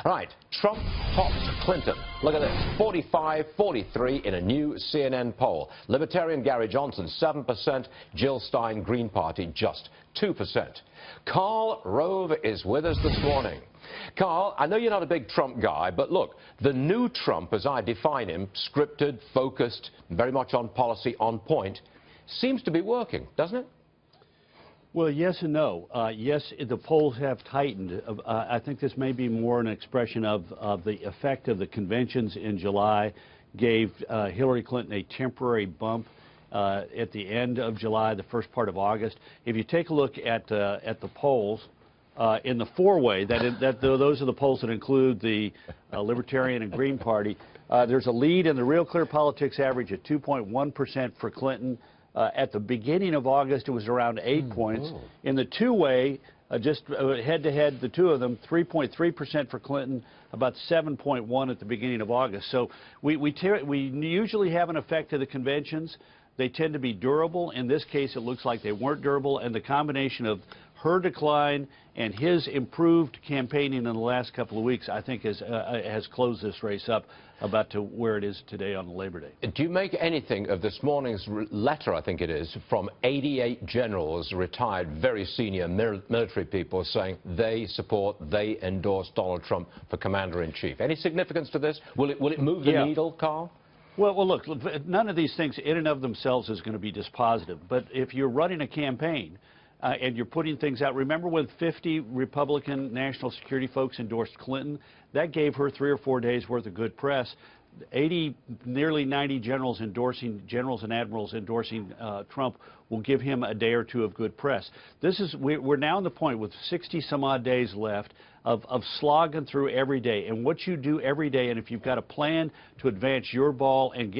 Right, Trump topped Clinton. Look at this, 45-43 in a new CNN poll. Libertarian Gary Johnson, 7%. Jill Stein, Green Party, just 2%. Karl Rove is with us this morning. Karl, I know you're not a big Trump guy, but look, the new Trump, as I define him, scripted, focused, very much on policy, on point, seems to be working, doesn't it? Well, yes and no. Yes, the polls have tightened. I think this may be more an expression of the effect of the conventions in July gave Hillary Clinton a temporary bump at the end of July, the first part of August. If you take a look at the polls in the four-way, those are the polls that include the Libertarian and Green Party, there's a lead in the Real Clear Politics average at 2.1% for Clinton. At the beginning of August, it was around 8 points. In the two-way, just head-to-head, the two of them, 3.3% for Clinton, about 7.1 at the beginning of August. So we usually have an effect of the conventions. They tend to be durable. In this case, it looks like they weren't durable, and the combination of her decline and his improved campaigning in the last couple of weeks, I think, has closed this race up about to where it is today on Labor Day. Do you make anything of this morning's letter, I think it is, from 88 generals, retired, very senior military people, saying they support, they endorse Donald Trump for commander-in-chief? Any significance to this? Will it move the needle, Karl? Well, look, none of these things in and of themselves is going to be dispositive. But if you're running a campaign, and you're putting things out. Remember when 50 Republican national security folks endorsed Clinton? That gave her 3 or 4 days worth of good press. Nearly 90 generals and admirals endorsing Trump will give him a day or two of good press. We're now in the point with 60 some odd days left of slogging through every day. And what you do every day, and if you've got a plan to advance your ball and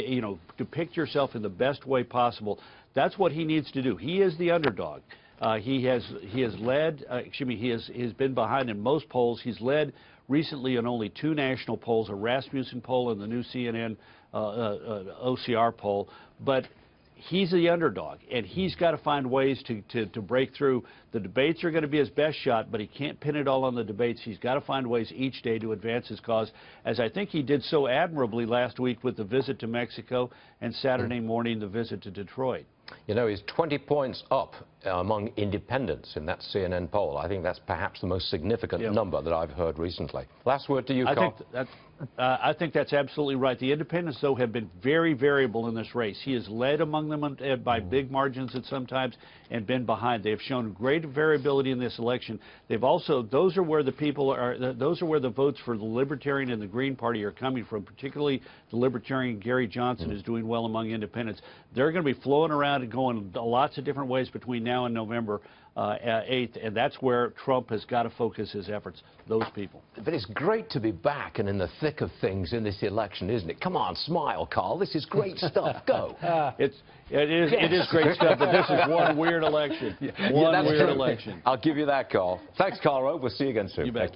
depict yourself in the best way possible, that's what he needs to do. He is the underdog. He has been behind in most polls. He's led recently in only 2 national polls, a Rasmussen poll and the new CNN OCR poll. But he's the underdog, and he's got to find ways to break through. The debates are going to be his best shot, but he can't pin it all on the debates. He's got to find ways each day to advance his cause, as I think he did so admirably last week with the visit to Mexico and Saturday morning the visit to Detroit. You know, he's 20 points up among independents in that CNN poll. I think that's perhaps the most significant number that I've heard recently. Last word to you, Karl. I think that's absolutely right. The independents, though, have been very variable in this race. He has led among them by big margins at some times and been behind. They have shown great variability in this election. They've also, those are where the votes for the Libertarian and the Green Party are coming from, particularly the Libertarian Gary Johnson is doing well among independents. They're going to be flowing around and going lots of different ways between now and November 8th, and that's where Trump has got to focus his efforts, those people. But it's great to be back and in the thick of things in this election, isn't it? Come on, smile, Karl. This is great stuff. Go. It is great stuff, but this is one weird election. One weird election. I'll give you that, Karl. Thanks, Karl Rove. We'll see you again soon. You bet. Thank you.